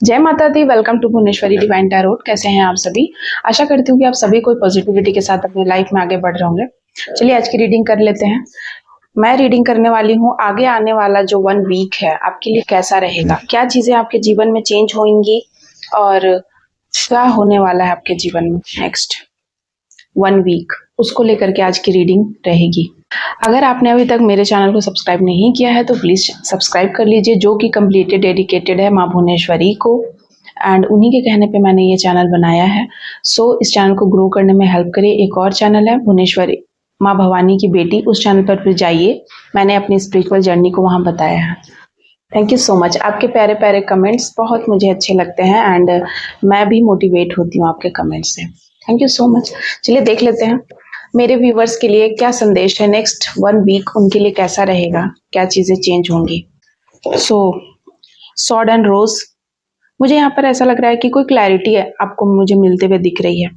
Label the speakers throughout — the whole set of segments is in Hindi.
Speaker 1: जय माता दी। Welcome to Bhuvaneshwari divine tarot. कैसे हैं आप सभी? आशा करती हूँ कि आप सभी कोई पॉजिटिविटी के साथ अपनी लाइफ में आगे बढ़ रहे होंगे। चलिए आज की रीडिंग कर लेते हैं। मैं रीडिंग करने वाली हूँ आगे आने वाला जो 1 वीक है आपके लिए कैसा रहेगा, क्या चीजें आपके जीवन में चेंज होंगी और क्या होने वाला है आपके जीवन में नेक्स्ट 1 वीक, उसको लेकर के आज की रीडिंग रहेगी। अगर आपने अभी तक मेरे चैनल को सब्सक्राइब नहीं किया है तो प्लीज सब्सक्राइब कर लीजिए, जो कि कम्प्लीटली डेडिकेटेड है माँ भुवनेश्वरी को, एंड उन्हीं के कहने पे मैंने ये चैनल बनाया है। सो इस चैनल को ग्रो करने में हेल्प करिए। एक और चैनल है भुवनेश्वरी माँ भवानी की बेटी, उस चैनल पर फिर जाइए, मैंने अपनी स्पिरिचुअल जर्नी को वहाँ बताया है। Thank you so much. आपके प्यारे प्यारे कमेंट्स बहुत मुझे अच्छे लगते हैं एंड मैं भी मोटिवेट होती हूँ आपके कमेंट से। Thank you so much. चलिए देख लेते हैं मेरे व्यूवर्स के लिए क्या संदेश है, नेक्स्ट 1 वीक उनके लिए कैसा रहेगा, क्या चीजें चेंज होंगी। सो सॉर्ड एंड रोज, मुझे यहाँ पर ऐसा लग रहा है कि कोई क्लैरिटी है आपको मुझे मिलते हुए दिख रही है।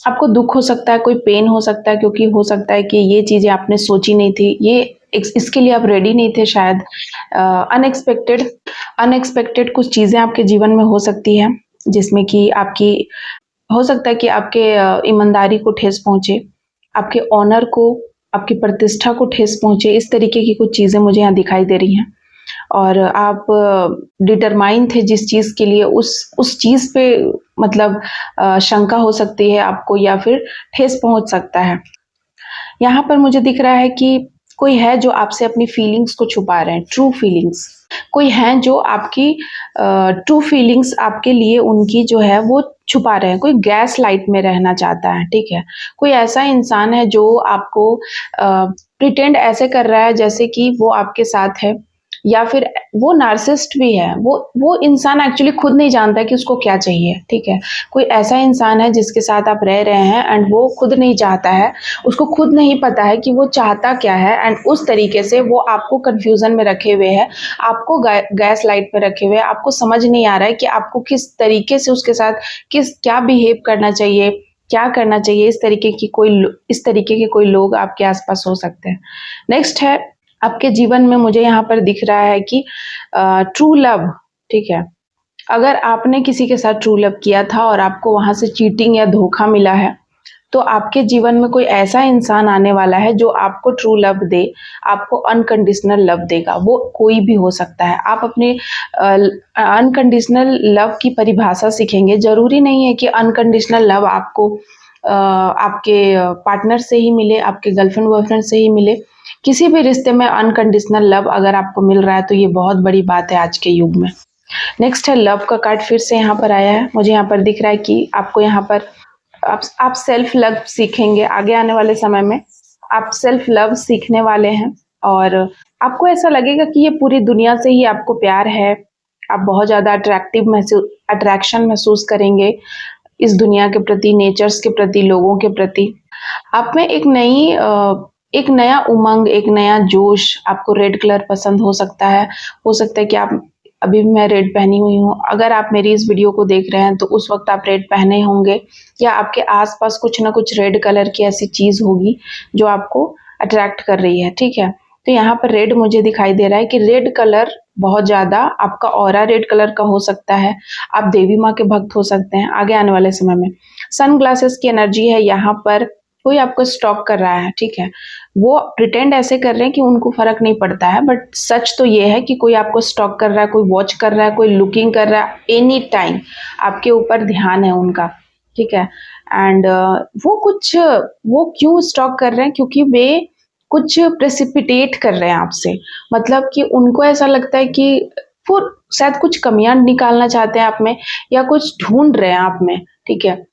Speaker 1: आपको दुख हो सकता है, कोई पेन हो सकता है, क्योंकि हो सकता है कि ये चीजें आपने सोची नहीं थी, ये इसके लिए आप रेडी नहीं थे शायद। अनएक्सपेक्टेड कुछ चीजें आपके जीवन में हो सकती है, जिसमें कि आपकी हो सकता है कि आपके ईमानदारी को ठेस पहुंचे, आपके ऑनर को, आपकी प्रतिष्ठा को ठेस पहुंचे। इस तरीके की कुछ चीजें मुझे यहाँ दिखाई दे रही हैं और आप डिटरमाइन थे जिस चीज के लिए, उस चीज पे मतलब शंका हो सकती है आपको या फिर ठेस पहुंच सकता है। यहाँ पर मुझे दिख रहा है कि कोई है जो आपसे अपनी फीलिंग्स को छुपा रहे हैं, ट्रू फीलिंग्स। कोई है जो आपकी ट्रू फीलिंग्स आपके लिए उनकी जो है वो छुपा रहे हैं, कोई गैस लाइट में रहना चाहता है, ठीक है। कोई ऐसा इंसान है जो आपको प्रिटेंड ऐसे कर रहा है जैसे कि वो आपके साथ है, या फिर वो नार्सिसिस्ट भी है। वो इंसान एक्चुअली खुद नहीं जानता कि उसको क्या चाहिए, ठीक है। कोई ऐसा इंसान है जिसके साथ आप रह रहे हैं एंड वो खुद नहीं चाहता है, उसको खुद नहीं पता है कि वो चाहता क्या है, एंड उस तरीके से वो आपको कंफ्यूजन में रखे हुए है, आपको गैस लाइट पे रखे हुए है। आपको समझ नहीं आ रहा है कि आपको किस तरीके से उसके साथ क्या बिहेव करना चाहिए, क्या करना चाहिए। इस तरीके के कोई लोग आपके आसपास हो सकते हैं। नेक्स्ट है आपके जीवन में मुझे यहाँ पर दिख रहा है कि ट्रू लव, ठीक है। अगर आपने किसी के साथ ट्रू लव किया था और आपको वहां से चीटिंग या धोखा मिला है, तो आपके जीवन में कोई ऐसा इंसान आने वाला है जो आपको ट्रू लव दे, आपको अनकंडीशनल लव देगा। वो कोई भी हो सकता है। आप अपने अनकंडीशनल लव की परिभाषा सीखेंगे। जरूरी नहीं है कि अनकंडीशनल लव आपको आपके पार्टनर से ही मिले, आपके गर्लफ्रेंड बॉयफ्रेंड से ही मिले। किसी भी रिश्ते में अनकंडीशनल लव अगर आपको मिल रहा है तो ये बहुत बड़ी बात है आज के युग में। नेक्स्ट है लव का कार्ड, फिर से यहाँ पर आया है। मुझे यहाँ पर दिख रहा है कि आपको यहाँ पर आप सेल्फ लव सीखेंगे आगे आने वाले समय में। आप सेल्फ लव सीखने वाले हैं और आपको ऐसा लगेगा कि ये पूरी दुनिया से ही आपको प्यार है। आप बहुत ज्यादा अट्रैक्शन महसूस करेंगे इस दुनिया के प्रति, नेचर्स के प्रति, लोगों के प्रति। आप में एक नया उमंग, एक नया जोश। आपको रेड कलर पसंद हो सकता है। हो सकता है कि आप अभी भी मैं रेड पहनी हुई हूँ, अगर आप मेरी इस वीडियो को देख रहे हैं तो उस वक्त आप रेड पहने होंगे, या आपके आसपास कुछ ना कुछ रेड कलर की ऐसी चीज होगी जो आपको अट्रैक्ट कर रही है, ठीक है। तो यहाँ पर रेड मुझे दिखाई दे रहा है कि रेड कलर बहुत ज्यादा आपका ऑरा रेड कलर का हो सकता है। आप देवी माँ के भक्त हो सकते हैं आगे आने वाले समय में। सन ग्लासेस की एनर्जी है यहाँ पर। कोई आपको स्टॉक कर रहा है, ठीक है। वो प्रिटेंड ऐसे कर रहे हैं कि उनको फर्क नहीं पड़ता है, बट सच तो ये है कि कोई आपको स्टॉक कर रहा है, कोई वॉच कर रहा है, कोई लुकिंग कर रहा है। एनी टाइम आपके ऊपर ध्यान है उनका, ठीक है। एंड वो क्यों स्टॉक कर रहे हैं, क्योंकि वे कुछ प्रेसिपिटेट कर रहे हैं आपसे। मतलब कि उनको ऐसा लगता है कि वो शायद कुछ कमियां निकालना चाहते हैं आप में, या कुछ ढूंढ रहे हैं आप में, ठीक है।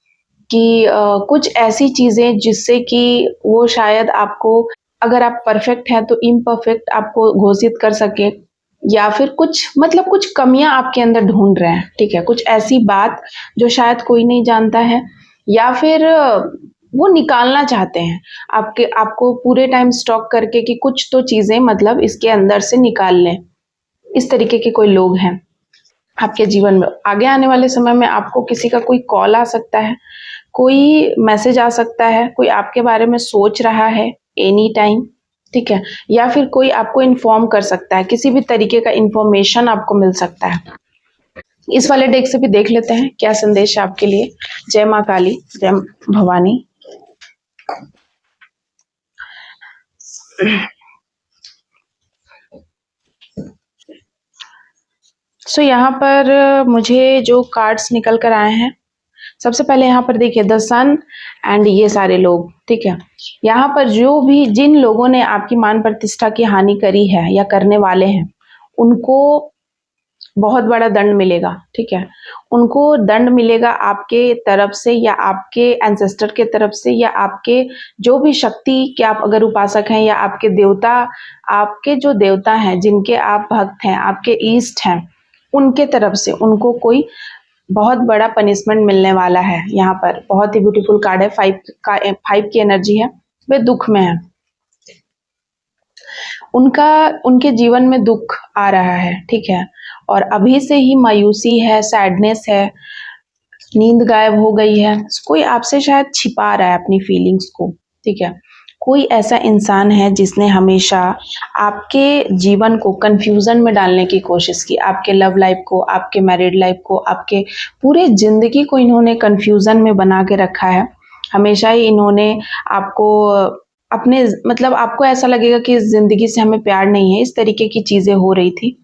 Speaker 1: कि कुछ ऐसी चीजें जिससे कि वो शायद आपको, अगर आप परफेक्ट हैं तो इम्परफेक्ट आपको घोषित कर सके, या फिर कुछ कमियां आपके अंदर ढूंढ रहे हैं, ठीक है। कुछ ऐसी बात जो शायद कोई नहीं जानता है, या फिर वो निकालना चाहते हैं आपको पूरे टाइम स्टॉक करके कि कुछ तो चीजें मतलब इसके अंदर से निकाल लें। इस तरीके के कोई लोग हैं आपके जीवन में। आगे आने वाले समय में आपको किसी का कोई कॉल आ सकता है, कोई मैसेज आ सकता है, कोई आपके बारे में सोच रहा है एनी टाइम, ठीक है। या फिर कोई आपको इन्फॉर्म कर सकता है, किसी भी तरीके का इंफॉर्मेशन आपको मिल सकता है। इस वाले डेक से भी देख लेते हैं क्या संदेश है आपके लिए। जय माँ काली, जय भवानी। सो यहाँ पर मुझे जो कार्ड्स निकल कर आए हैं, सबसे पहले यहाँ पर देखिए द सन एंड ये सारे लोग, ठीक है। यहाँ पर जो भी जिन लोगों ने आपकी मान प्रतिष्ठा की हानि करी है या करने वाले हैं, उनको बहुत बड़ा दंड मिलेगा, ठीक है। उनको दंड मिलेगा आपके तरफ से या आपके एंसेस्टर के तरफ से या आपके जो भी शक्ति के आप अगर उपासक हैं या आपके देवता, आपके जो देवता हैं जिनके आप भक्त हैं, आपके ईस्ट हैं, उनके तरफ से उनको कोई बहुत बड़ा पनिशमेंट मिलने वाला है। यहाँ पर बहुत ही ब्यूटीफुल कार्ड है, 5 की एनर्जी है। वे दुख में है, उनके जीवन में दुख आ रहा है, ठीक है। और अभी से ही मायूसी है, सैडनेस है, नींद गायब हो गई है। कोई आपसे शायद छिपा रहा है अपनी फीलिंग्स को, ठीक है। कोई ऐसा इंसान है जिसने हमेशा आपके जीवन को कंफ्यूजन में डालने की कोशिश की, आपके लव लाइफ को, आपके मैरिड लाइफ को, आपके पूरे जिंदगी को इन्होंने कंफ्यूजन में बना के रखा है। हमेशा ही इन्होंने आपको अपने मतलब आपको ऐसा लगेगा कि इस जिंदगी से हमें प्यार नहीं है, इस तरीके की चीजें हो रही थी।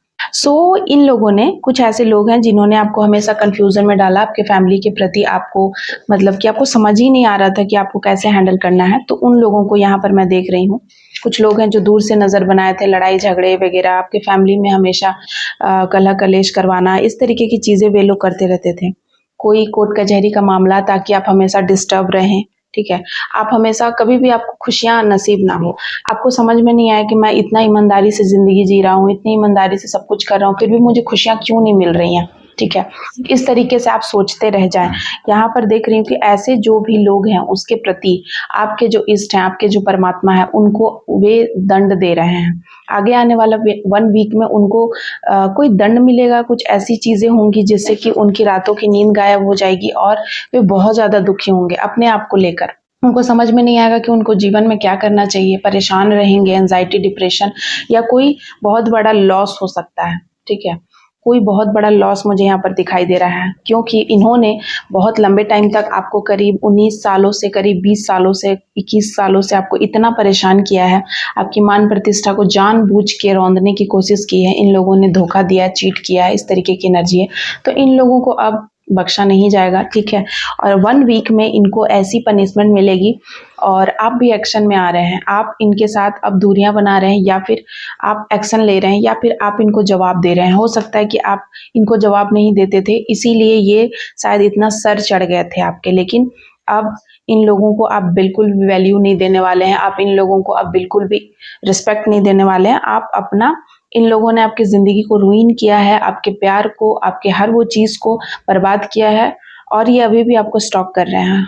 Speaker 1: इन लोगों ने, कुछ ऐसे लोग हैं जिन्होंने आपको हमेशा कंफ्यूजन में डाला आपके फैमिली के प्रति, आपको मतलब कि आपको समझ ही नहीं आ रहा था कि आपको कैसे हैंडल करना है। तो उन लोगों को यहाँ पर मैं देख रही हूँ। कुछ लोग हैं जो दूर से नजर बनाए थे, लड़ाई झगड़े वगैरह, आपके फैमिली में हमेशा कलह कलेश करवाना, इस तरीके की चीजें वे लोग करते रहते थे। कोई कोर्ट कचहरी का मामला, ताकि आप हमेशा डिस्टर्ब रहें, ठीक है। आप हमेशा कभी भी आपको खुशियां नसीब ना हो, आपको समझ में नहीं आया कि मैं इतना ईमानदारी से जिंदगी जी रहा हूँ, इतनी ईमानदारी से सब कुछ कर रहा हूँ, फिर भी मुझे खुशियां क्यों नहीं मिल रही हैं, ठीक है। इस तरीके से आप सोचते रह जाएं। यहाँ पर देख रही हूँ कि ऐसे जो भी लोग हैं उसके प्रति आपके जो इष्ट हैं, आपके जो परमात्मा है, उनको वे दंड दे रहे हैं। आगे आने वाला 1 वीक में उनको कोई दंड मिलेगा, कुछ ऐसी चीजें होंगी जिससे कि उनकी रातों की नींद गायब हो जाएगी और वे बहुत ज्यादा दुखी होंगे अपने आप को लेकर। उनको समझ में नहीं आएगा कि उनको जीवन में क्या करना चाहिए, परेशान रहेंगे, एंजाइटी, डिप्रेशन, या कोई बहुत बड़ा लॉस हो सकता है, ठीक है। कोई बहुत बड़ा लॉस मुझे यहाँ पर दिखाई दे रहा है, क्योंकि इन्होंने बहुत लंबे टाइम तक आपको करीब 19 सालों से, करीब 20 सालों से, 21 सालों से आपको इतना परेशान किया है। आपकी मान प्रतिष्ठा को जानबूझ के रौंदने की कोशिश की है। इन लोगों ने धोखा दिया, चीट किया है, इस तरीके की एनर्जी है। तो इन लोगों को अब बख्शा नहीं जाएगा, ठीक है। और 1 वीक में इनको ऐसी पनिशमेंट मिलेगी और आप भी एक्शन में आ रहे हैं, आप इनके साथ अब दूरियां बना रहे हैं, या फिर आप एक्शन ले रहे हैं, या फिर आप इनको जवाब दे रहे हैं। हो सकता है कि आप इनको जवाब नहीं देते थे, इसीलिए ये शायद इतना सर चढ़ गए थे आपके, लेकिन अब इन लोगों को आप बिल्कुल भी वैल्यू नहीं देने वाले हैं, आप इन लोगों को अब बिल्कुल भी रिस्पेक्ट नहीं देने वाले हैं। आप अपना, इन लोगों ने आपकी ज़िंदगी को रुइन किया है, आपके प्यार को, आपके हर वो चीज़ को बर्बाद किया है, और ये अभी भी आपको स्टॉक कर रहे हैं।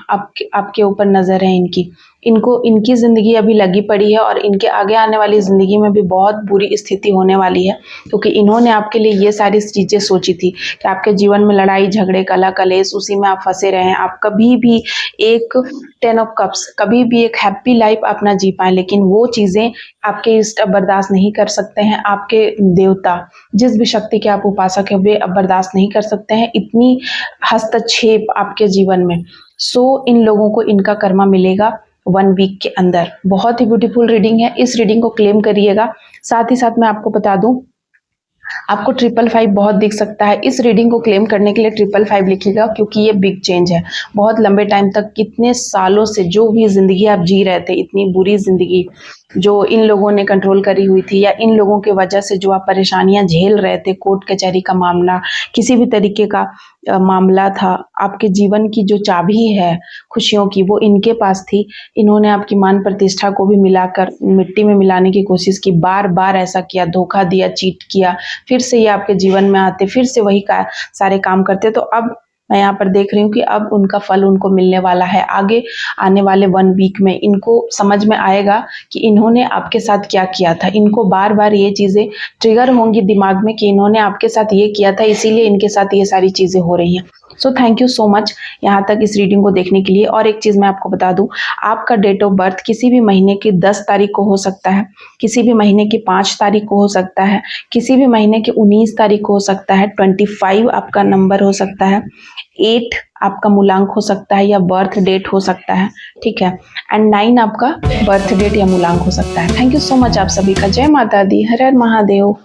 Speaker 1: आपके ऊपर नज़र है इनकी। इनकी ज़िंदगी अभी लगी पड़ी है और इनके आगे आने वाली ज़िंदगी में भी बहुत बुरी स्थिति होने वाली है, क्योंकि इन्होंने आपके लिए ये सारी चीज़ें सोची थी कि आपके जीवन में लड़ाई झगड़े, कलह कलेश, उसी में आप फंसे रहें, आप कभी भी एक 10 ऑफ कप्स, कभी भी एक हैप्पी लाइफ आप ना जी पाएँ। लेकिन वो चीज़ें आपके इष्ट अब बर्दाश्त नहीं कर सकते हैं, आपके देवता, जिस भी शक्ति के आप उपासक हैं, वे अब बर्दाश्त नहीं कर सकते हैं इतनी हस्तक्षेप आपके जीवन में। इन लोगों को इनका कर्मा मिलेगा 1 वीक के अंदर। बहुत ही ब्यूटीफुल रीडिंग है, इस रीडिंग को क्लेम करिएगा। साथ ही साथ मैं आपको बता दूं, आपको 555 बहुत दिख सकता है। इस रीडिंग को क्लेम करने के लिए 555 लिखिएगा, क्योंकि ये बिग चेंज है। बहुत लंबे टाइम तक, कितने सालों से जो भी जिंदगी आप जी रहे थे, इतनी बुरी जिंदगी जो इन लोगों ने कंट्रोल करी हुई थी, या इन लोगों के वजह से जो आप परेशानियां झेल रहे थे, कोर्ट कचहरी का मामला, किसी भी तरीके का मामला था, आपके जीवन की जो चाबी है खुशियों की, वो इनके पास थी। इन्होंने आपकी मान प्रतिष्ठा को भी मिलाकर मिट्टी में मिलाने की कोशिश की, बार बार ऐसा किया, धोखा दिया, चीट किया, फिर से ये आपके जीवन में आते, फिर से वही सारे काम करते। तो अब मैं यहाँ पर देख रही हूँ कि अब उनका फल उनको मिलने वाला है। आगे आने वाले 1 वीक में इनको समझ में आएगा कि इन्होंने आपके साथ क्या किया था। इनको बार बार ये चीज़ें ट्रिगर होंगी दिमाग में कि इन्होंने आपके साथ ये किया था, इसीलिए इनके साथ ये सारी चीज़ें हो रही हैं। So thank you so much यहाँ तक इस रीडिंग को देखने के लिए। और एक चीज़ मैं आपको बता दूँ, आपका डेट ऑफ बर्थ किसी भी महीने की 10 तारीख को हो सकता है, किसी भी महीने की 5 तारीख को हो सकता है, किसी भी महीने की 19 तारीख को हो सकता है, 25 आपका नंबर हो सकता है, 8 आपका मूलांक हो सकता है या बर्थ डेट हो सकता है, ठीक है, एंड 9 आपका बर्थ डेट या मूलांक हो सकता है। थैंक यू सो मच आप सभी का। जय माता दी, हर हर महादेव।